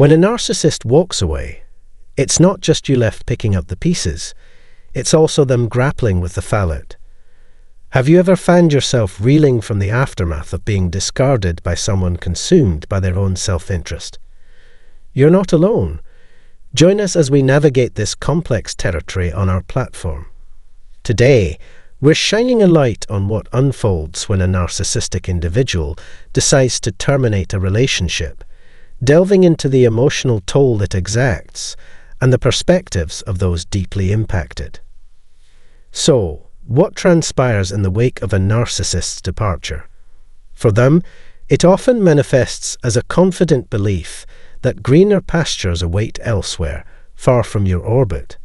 When a narcissist walks away, it's not just you left picking up the pieces, it's also them grappling with the fallout. Have you ever found yourself reeling from the aftermath of being discarded by someone consumed by their own self-interest? You're not alone. Join us as we navigate this complex territory on our platform. Today, we're shining a light on what unfolds when a narcissistic individual decides to terminate a relationship, delving into the emotional toll it exacts and the perspectives of those deeply impacted. So, what transpires in the wake of a narcissist's departure? For them, it often manifests as a confident belief that greener pastures await elsewhere, far from your orbit.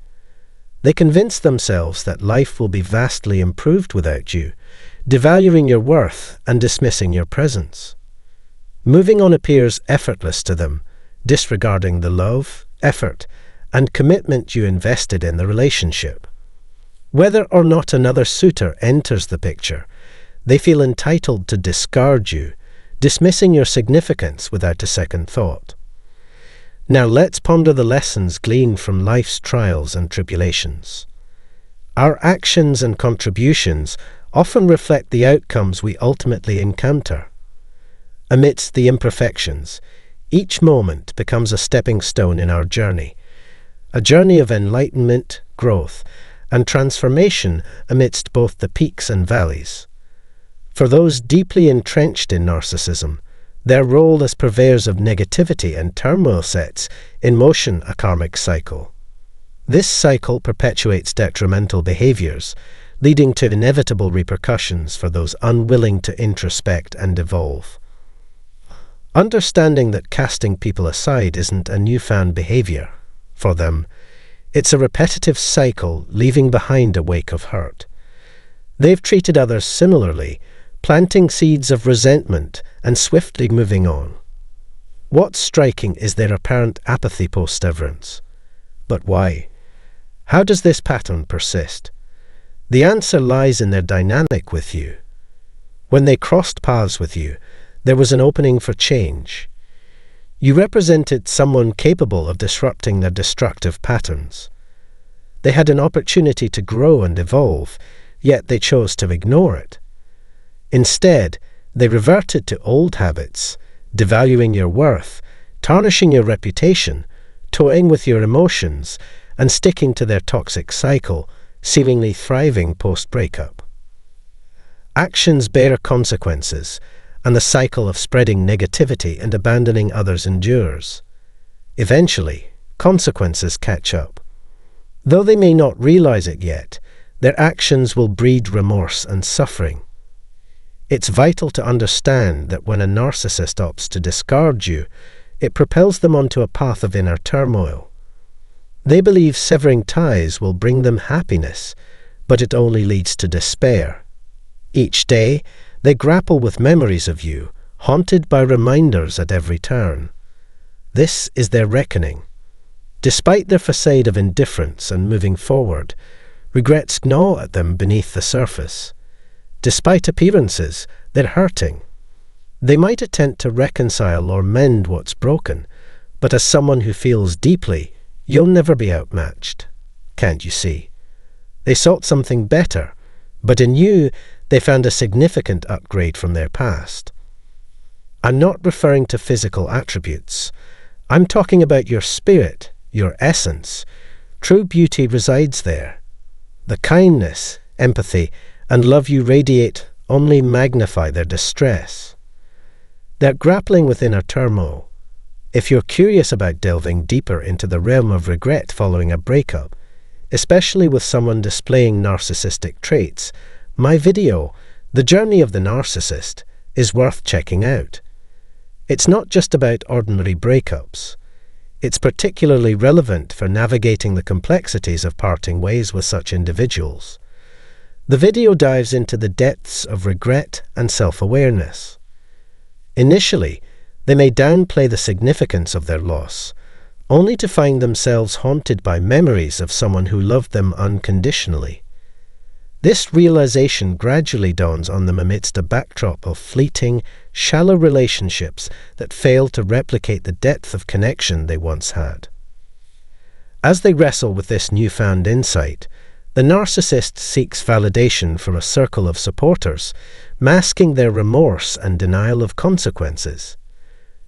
They convince themselves that life will be vastly improved without you, devaluing your worth and dismissing your presence. Moving on appears effortless to them, disregarding the love, effort, and commitment you invested in the relationship. Whether or not another suitor enters the picture, they feel entitled to discard you, dismissing your significance without a second thought. Now let's ponder the lessons gleaned from life's trials and tribulations. Our actions and contributions often reflect the outcomes we ultimately encounter. Amidst the imperfections, each moment becomes a stepping stone in our journey, a journey of enlightenment, growth, and transformation amidst both the peaks and valleys. For those deeply entrenched in narcissism, their role as purveyors of negativity and turmoil sets in motion a karmic cycle. This cycle perpetuates detrimental behaviors, leading to inevitable repercussions for those unwilling to introspect and evolve. Understanding that casting people aside isn't a newfound behavior. For them, it's a repetitive cycle leaving behind a wake of hurt. They've treated others similarly, planting seeds of resentment and swiftly moving on. What's striking is their apparent apathy post-severance. But why? How does this pattern persist? The answer lies in their dynamic with you. When they crossed paths with you, there was an opening for change. You represented someone capable of disrupting their destructive patterns. They had an opportunity to grow and evolve, yet they chose to ignore it. Instead, they reverted to old habits, devaluing your worth, tarnishing your reputation, toying with your emotions, and sticking to their toxic cycle, seemingly thriving post-breakup. Actions bear consequences, and the cycle of spreading negativity and abandoning others endures. Eventually, consequences catch up. Though they may not realize it yet, their actions will breed remorse and suffering. It's vital to understand that when a narcissist opts to discard you, it propels them onto a path of inner turmoil. They believe severing ties will bring them happiness, but it only leads to despair. Each day, they grapple with memories of you, haunted by reminders at every turn. This is their reckoning. Despite their facade of indifference and moving forward, regrets gnaw at them beneath the surface. Despite appearances, they're hurting. They might attempt to reconcile or mend what's broken, but as someone who feels deeply, you'll never be outmatched. Can't you see? They sought something better, but in you, they found a significant upgrade from their past. I'm not referring to physical attributes. I'm talking about your spirit, your essence. True beauty resides there. The kindness, empathy, and love you radiate only magnify their distress. They're grappling with inner turmoil. If you're curious about delving deeper into the realm of regret following a breakup, especially with someone displaying narcissistic traits, my video, The Journey of the Narcissist, is worth checking out. It's not just about ordinary breakups. It's particularly relevant for navigating the complexities of parting ways with such individuals. The video dives into the depths of regret and self-awareness. Initially, they may downplay the significance of their loss, only to find themselves haunted by memories of someone who loved them unconditionally. This realization gradually dawns on them amidst a backdrop of fleeting, shallow relationships that fail to replicate the depth of connection they once had. As they wrestle with this newfound insight, the narcissist seeks validation from a circle of supporters, masking their remorse and denial of consequences.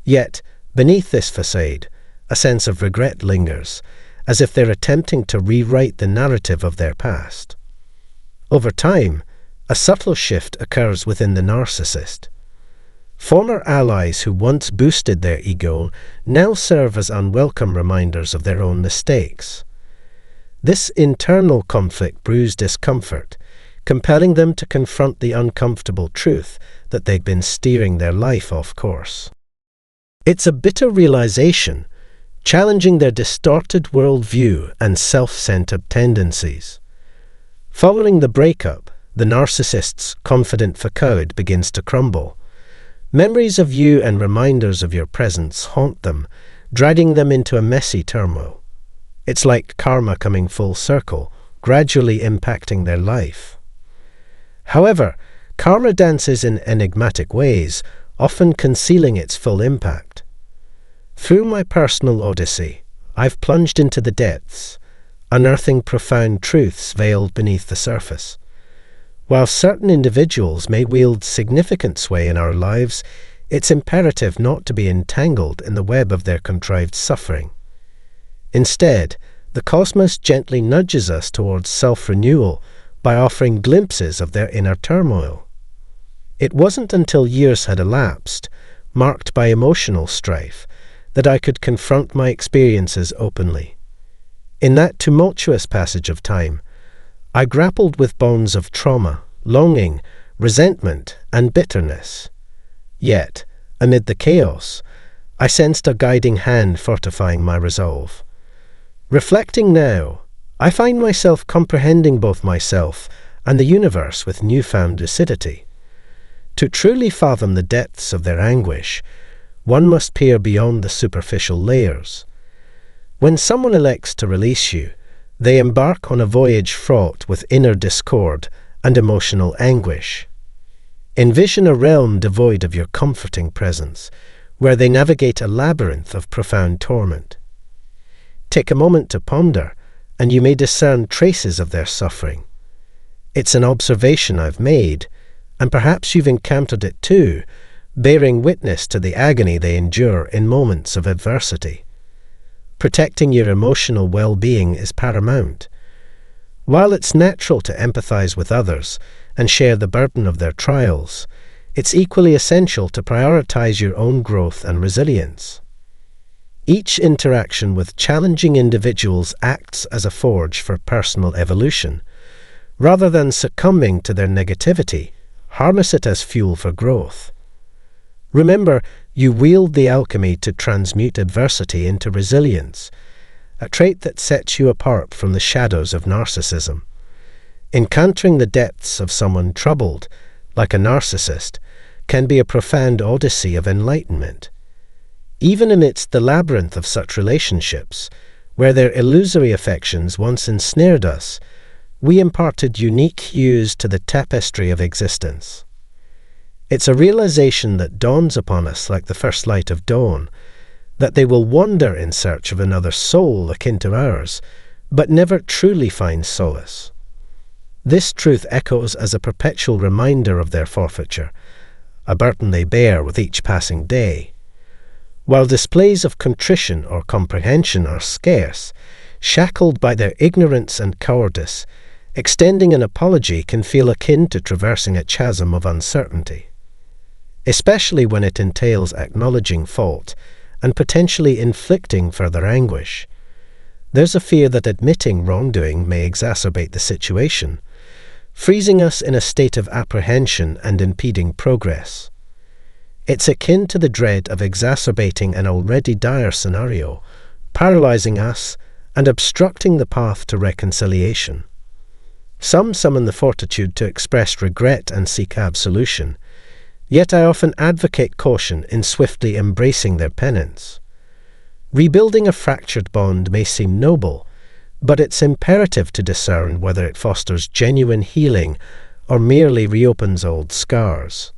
Yet, beneath this facade, a sense of regret lingers, as if they're attempting to rewrite the narrative of their past. Over time, a subtle shift occurs within the narcissist. Former allies who once boosted their ego now serve as unwelcome reminders of their own mistakes. This internal conflict brews discomfort, compelling them to confront the uncomfortable truth that they've been steering their life off course. It's a bitter realization, challenging their distorted worldview and self-centered tendencies. Following the breakup, the narcissist's confident facade begins to crumble. Memories of you and reminders of your presence haunt them, dragging them into a messy turmoil. It's like karma coming full circle, gradually impacting their life. However, karma dances in enigmatic ways, often concealing its full impact. Through my personal odyssey, I've plunged into the depths, unearthing profound truths veiled beneath the surface. While certain individuals may wield significant sway in our lives, it's imperative not to be entangled in the web of their contrived suffering. Instead, the cosmos gently nudges us towards self-renewal by offering glimpses of their inner turmoil. It wasn't until years had elapsed, marked by emotional strife, that I could confront my experiences openly. In that tumultuous passage of time, I grappled with bonds of trauma, longing, resentment, and bitterness. Yet, amid the chaos, I sensed a guiding hand fortifying my resolve. Reflecting now, I find myself comprehending both myself and the universe with newfound lucidity. To truly fathom the depths of their anguish, one must peer beyond the superficial layers. When someone elects to release you, they embark on a voyage fraught with inner discord and emotional anguish. Envision a realm devoid of your comforting presence, where they navigate a labyrinth of profound torment. Take a moment to ponder, and you may discern traces of their suffering. It's an observation I've made, and perhaps you've encountered it too, bearing witness to the agony they endure in moments of adversity. Protecting your emotional well-being is paramount. While it's natural to empathize with others and share the burden of their trials, it's equally essential to prioritize your own growth and resilience. Each interaction with challenging individuals acts as a forge for personal evolution. Rather than succumbing to their negativity, harness it as fuel for growth. Remember, you wield the alchemy to transmute adversity into resilience, a trait that sets you apart from the shadows of narcissism. Encountering the depths of someone troubled, like a narcissist, can be a profound odyssey of enlightenment. Even amidst the labyrinth of such relationships, where their illusory affections once ensnared us, we imparted unique hues to the tapestry of existence. It's a realization that dawns upon us like the first light of dawn, that they will wander in search of another soul akin to ours, but never truly find solace. This truth echoes as a perpetual reminder of their forfeiture, a burden they bear with each passing day. While displays of contrition or comprehension are scarce, shackled by their ignorance and cowardice, extending an apology can feel akin to traversing a chasm of uncertainty. Especially when it entails acknowledging fault and potentially inflicting further anguish. There's a fear that admitting wrongdoing may exacerbate the situation, freezing us in a state of apprehension and impeding progress. It's akin to the dread of exacerbating an already dire scenario, paralyzing us and obstructing the path to reconciliation. Some summon the fortitude to express regret and seek absolution, yet I often advocate caution in swiftly embracing their penance. Rebuilding a fractured bond may seem noble, but it's imperative to discern whether it fosters genuine healing or merely reopens old scars.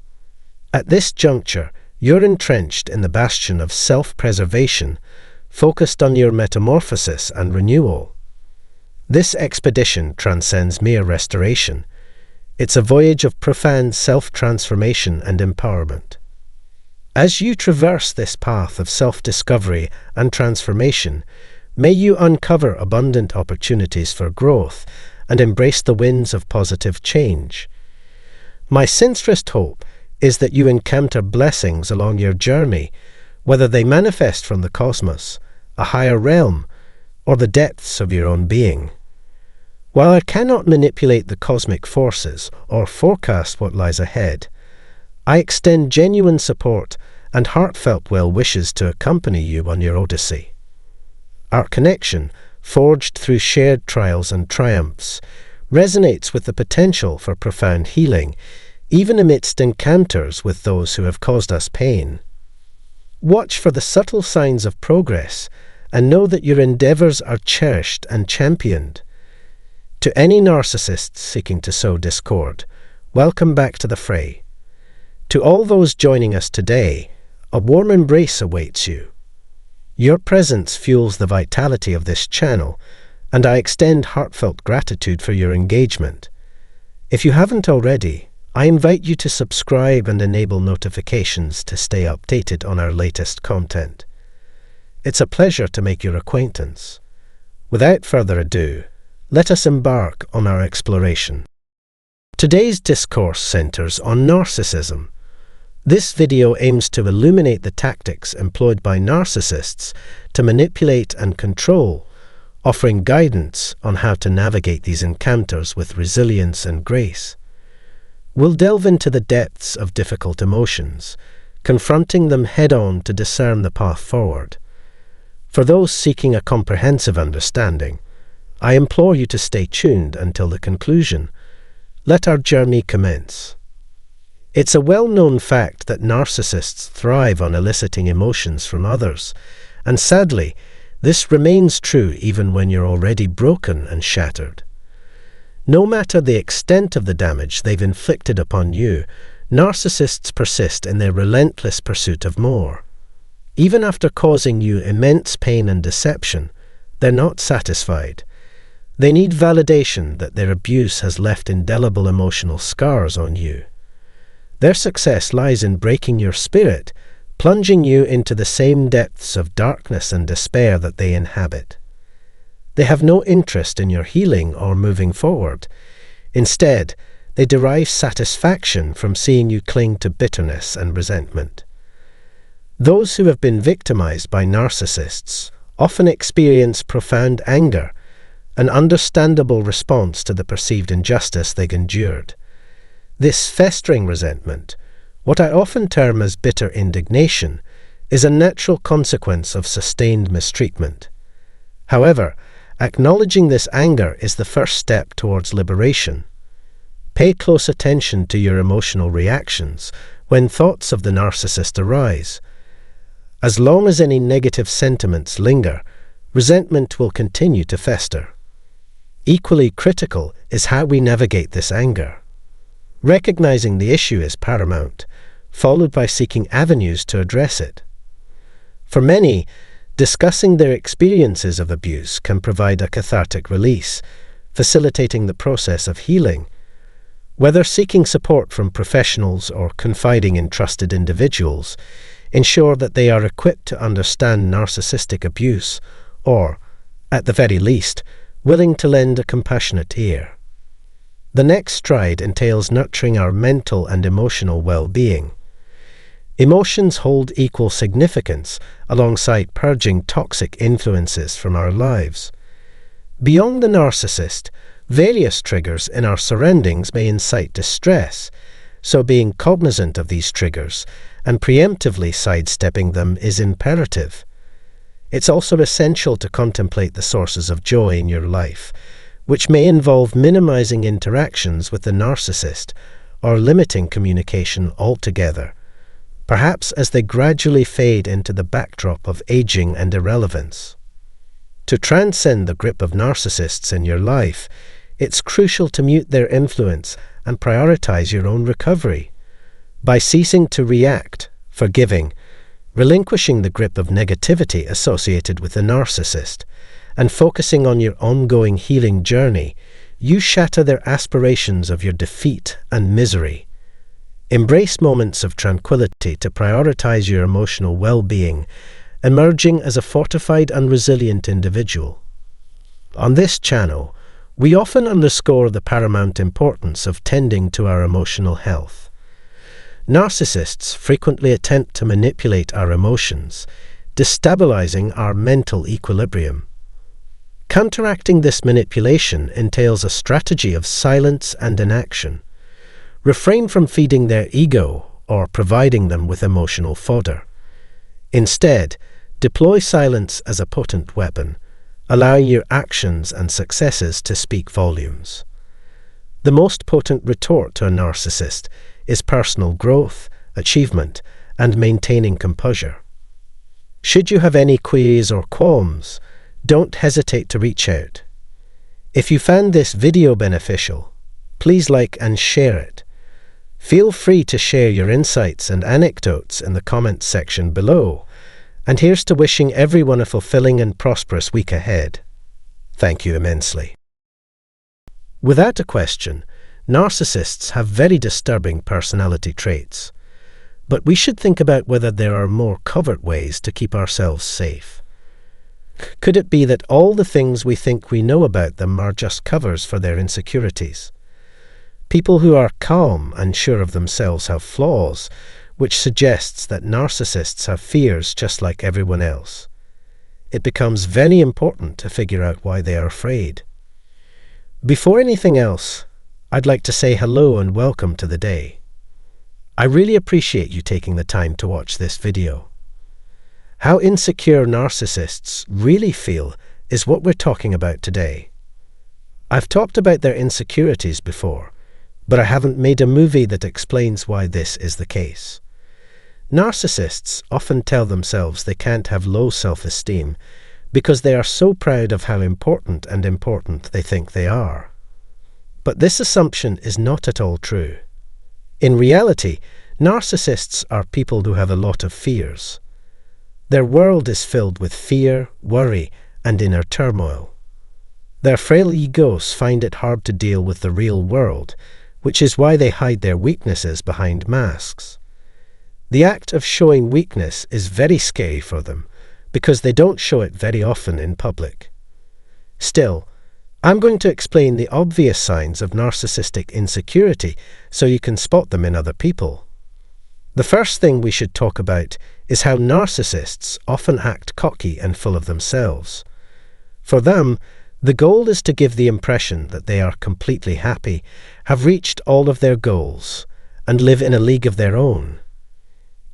At this juncture, you're entrenched in the bastion of self-preservation, focused on your metamorphosis and renewal. This expedition transcends mere restoration. It's a voyage of profound self-transformation and empowerment. As you traverse this path of self-discovery and transformation, may you uncover abundant opportunities for growth and embrace the winds of positive change. My sincerest hope is that you encounter blessings along your journey, whether they manifest from the cosmos, a higher realm, or the depths of your own being. While I cannot manipulate the cosmic forces or forecast what lies ahead, I extend genuine support and heartfelt well wishes to accompany you on your odyssey. Our connection, forged through shared trials and triumphs, resonates with the potential for profound healing, even amidst encounters with those who have caused us pain. Watch for the subtle signs of progress and know that your endeavours are cherished and championed. To any narcissists seeking to sow discord, welcome back to the fray. To all those joining us today, a warm embrace awaits you. Your presence fuels the vitality of this channel, and I extend heartfelt gratitude for your engagement. If you haven't already, I invite you to subscribe and enable notifications to stay updated on our latest content. It's a pleasure to make your acquaintance. Without further ado, let us embark on our exploration. Today's discourse centers on narcissism. This video aims to illuminate the tactics employed by narcissists to manipulate and control, offering guidance on how to navigate these encounters with resilience and grace. We'll delve into the depths of difficult emotions, confronting them head-on to discern the path forward. For those seeking a comprehensive understanding, I implore you to stay tuned until the conclusion. Let our journey commence. It's a well-known fact that narcissists thrive on eliciting emotions from others, and sadly, this remains true even when you're already broken and shattered. No matter the extent of the damage they've inflicted upon you, narcissists persist in their relentless pursuit of more. Even after causing you immense pain and deception, they're not satisfied. They need validation that their abuse has left indelible emotional scars on you. Their success lies in breaking your spirit, plunging you into the same depths of darkness and despair that they inhabit. They have no interest in your healing or moving forward. Instead, they derive satisfaction from seeing you cling to bitterness and resentment. Those who have been victimized by narcissists often experience profound anger, an understandable response to the perceived injustice they've endured. This festering resentment, what I often term as bitter indignation, is a natural consequence of sustained mistreatment. However, acknowledging this anger is the first step towards liberation. Pay close attention to your emotional reactions when thoughts of the narcissist arise. As long as any negative sentiments linger, resentment will continue to fester. Equally critical is how we navigate this anger. Recognizing the issue is paramount, followed by seeking avenues to address it. For many, discussing their experiences of abuse can provide a cathartic release, facilitating the process of healing. Whether seeking support from professionals or confiding in trusted individuals, ensure that they are equipped to understand narcissistic abuse or, at the very least, willing to lend a compassionate ear. The next stride entails nurturing our mental and emotional well-being. Emotions hold equal significance alongside purging toxic influences from our lives. Beyond the narcissist, various triggers in our surroundings may incite distress, so being cognizant of these triggers and preemptively sidestepping them is imperative. It's also essential to contemplate the sources of joy in your life, which may involve minimizing interactions with the narcissist or limiting communication altogether, perhaps as they gradually fade into the backdrop of aging and irrelevance. To transcend the grip of narcissists in your life, it's crucial to mute their influence and prioritize your own recovery. By ceasing to react, forgiving, relinquishing the grip of negativity associated with the narcissist, and focusing on your ongoing healing journey, you shatter their aspirations of your defeat and misery. Embrace moments of tranquility to prioritize your emotional well-being, emerging as a fortified and resilient individual. On this channel, we often underscore the paramount importance of tending to our emotional health. Narcissists frequently attempt to manipulate our emotions, destabilizing our mental equilibrium. Counteracting this manipulation entails a strategy of silence and inaction. Refrain from feeding their ego or providing them with emotional fodder. Instead, deploy silence as a potent weapon, allowing your actions and successes to speak volumes. The most potent retort to a narcissist is personal growth, achievement, and maintaining composure. Should you have any queries or qualms, don't hesitate to reach out. If you found this video beneficial, please like and share it. Feel free to share your insights and anecdotes in the comments section below. And here's to wishing everyone a fulfilling and prosperous week ahead. Thank you immensely. Without a question, narcissists have very disturbing personality traits. But we should think about whether there are more covert ways to keep ourselves safe. Could it be that all the things we think we know about them are just covers for their insecurities? People who are calm and sure of themselves have flaws, which suggests that narcissists have fears just like everyone else. It becomes very important to figure out why they are afraid. Before anything else, I'd like to say hello and welcome to the day. I really appreciate you taking the time to watch this video. How insecure narcissists really feel is what we're talking about today. I've talked about their insecurities before, but I haven't made a movie that explains why this is the case. Narcissists often tell themselves they can't have low self-esteem because they are so proud of how important they think they are. But this assumption is not at all true. In reality, narcissists are people who have a lot of fears. Their world is filled with fear, worry, and inner turmoil. Their frail egos find it hard to deal with the real world, which is why they hide their weaknesses behind masks. The act of showing weakness is very scary for them, because they don't show it very often in public. Still, I'm going to explain the obvious signs of narcissistic insecurity so you can spot them in other people. The first thing we should talk about is how narcissists often act cocky and full of themselves. For them, the goal is to give the impression that they are completely happy, have reached all of their goals, and live in a league of their own.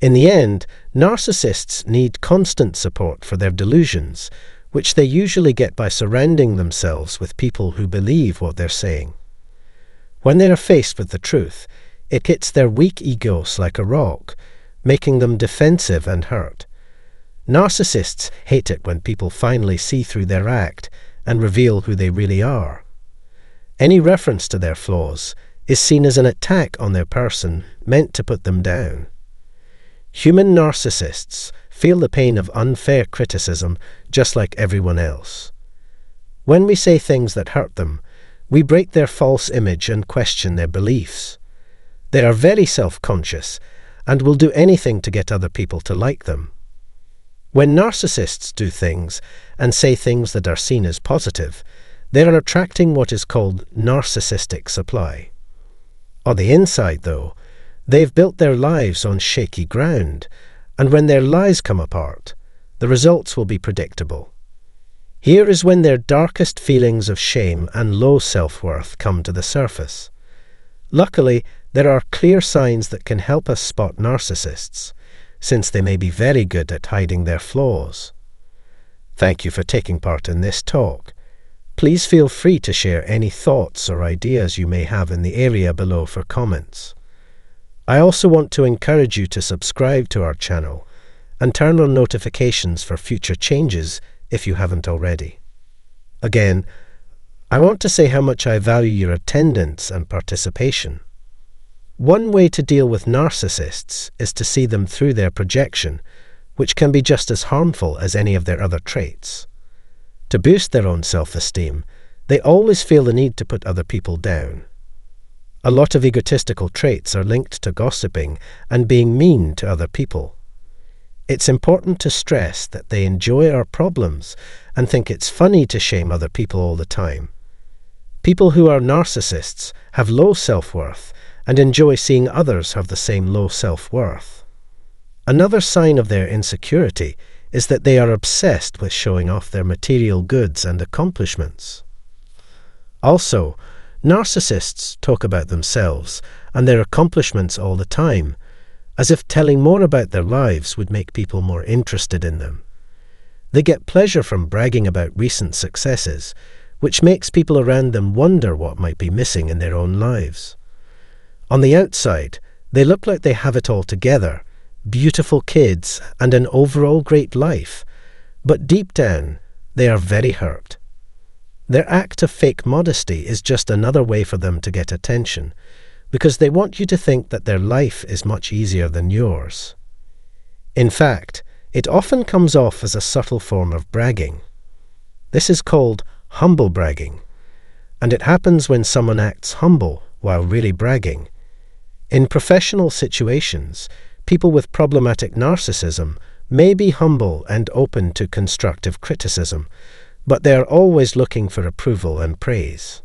In the end, narcissists need constant support for their delusions, which they usually get by surrounding themselves with people who believe what they're saying. When they are faced with the truth, it hits their weak egos like a rock, making them defensive and hurt. Narcissists hate it when people finally see through their act and reveal who they really are. Any reference to their flaws is seen as an attack on their person, meant to put them down. Human narcissists feel the pain of unfair criticism just like everyone else. When we say things that hurt them, we break their false image and question their beliefs. They are very self-conscious and will do anything to get other people to like them. When narcissists do things and say things that are seen as positive, they are attracting what is called narcissistic supply. On the inside, though, they've built their lives on shaky ground, and when their lies come apart, the results will be predictable. Here is when their darkest feelings of shame and low self-worth come to the surface. Luckily, there are clear signs that can help us spot narcissists, since they may be very good at hiding their flaws. Thank you for taking part in this talk. Please feel free to share any thoughts or ideas you may have in the area below for comments. I also want to encourage you to subscribe to our channel and turn on notifications for future changes if you haven't already. Again, I want to say how much I value your attendance and participation. One way to deal with narcissists is to see them through their projection, which can be just as harmful as any of their other traits. To boost their own self-esteem, they always feel the need to put other people down. A lot of egotistical traits are linked to gossiping and being mean to other people. It's important to stress that they enjoy our problems and think it's funny to shame other people all the time. People who are narcissists have low self-worth and enjoy seeing others have the same low self-worth. Another sign of their insecurity is that they are obsessed with showing off their material goods and accomplishments. Also, narcissists talk about themselves and their accomplishments all the time, as if telling more about their lives would make people more interested in them. They get pleasure from bragging about recent successes, which makes people around them wonder what might be missing in their own lives. On the outside, they look like they have it all together, beautiful kids and an overall great life, but deep down, they are very hurt. Their act of fake modesty is just another way for them to get attention, because they want you to think that their life is much easier than yours. In fact, it often comes off as a subtle form of bragging. This is called humble bragging, and it happens when someone acts humble while really bragging. In professional situations, people with problematic narcissism may be humble and open to constructive criticism, but they are always looking for approval and praise.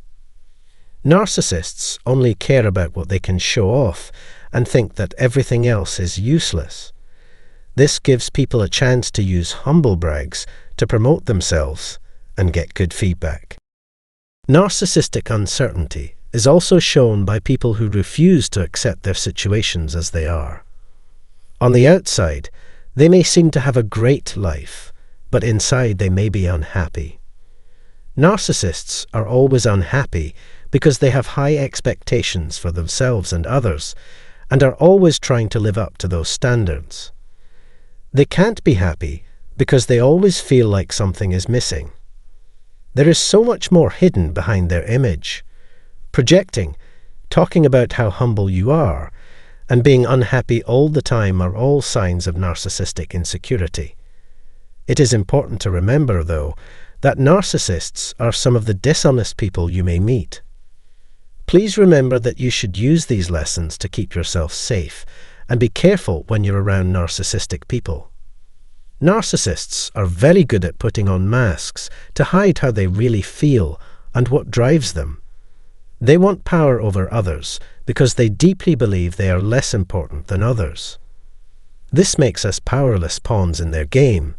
Narcissists only care about what they can show off and think that everything else is useless. This gives people a chance to use humble brags to promote themselves and get good feedback. Narcissistic uncertainty is also shown by people who refuse to accept their situations as they are. On the outside, they may seem to have a great life, but inside they may be unhappy. Narcissists are always unhappy because they have high expectations for themselves and others, and are always trying to live up to those standards. They can't be happy because they always feel like something is missing. There is so much more hidden behind their image. Projecting, talking about how humble you are, and being unhappy all the time are all signs of narcissistic insecurity. It is important to remember, though, that narcissists are some of the dishonest people you may meet. Please remember that you should use these lessons to keep yourself safe, and be careful when you're around narcissistic people. Narcissists are very good at putting on masks to hide how they really feel and what drives them. They want power over others because they deeply believe they are less important than others. This makes us powerless pawns in their game.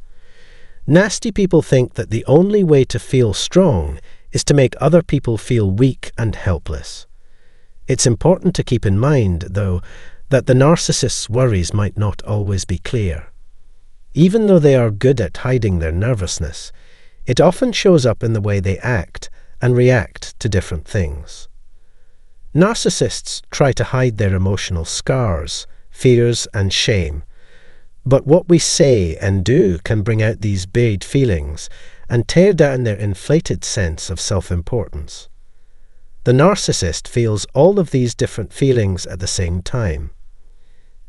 Nasty people think that the only way to feel strong is to make other people feel weak and helpless. It's important to keep in mind, though, that the narcissist's worries might not always be clear. Even though they are good at hiding their nervousness, it often shows up in the way they act and react to different things. Narcissists try to hide their emotional scars, fears, and shame, but what we say and do can bring out these buried feelings and tear down their inflated sense of self-importance. The narcissist feels all of these different feelings at the same time.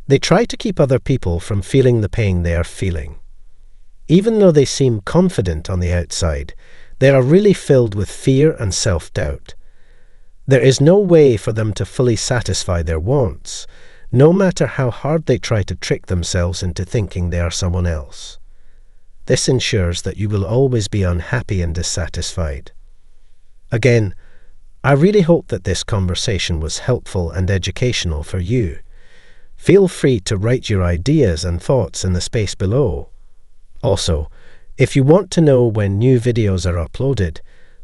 They try to keep other people from feeling the pain they are feeling. Even though they seem confident on the outside, they are really filled with fear and self-doubt. There is no way for them to fully satisfy their wants, no matter how hard they try to trick themselves into thinking they are someone else. This ensures that you will always be unhappy and dissatisfied. Again, I really hope that this conversation was helpful and educational for you. Feel free to write your ideas and thoughts in the space below. Also, if you want to know when new videos are uploaded,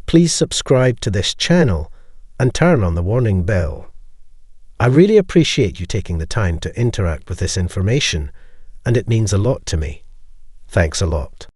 please subscribe to this channel and turn on the warning bell. I really appreciate you taking the time to interact with this information, and it means a lot to me. Thanks a lot.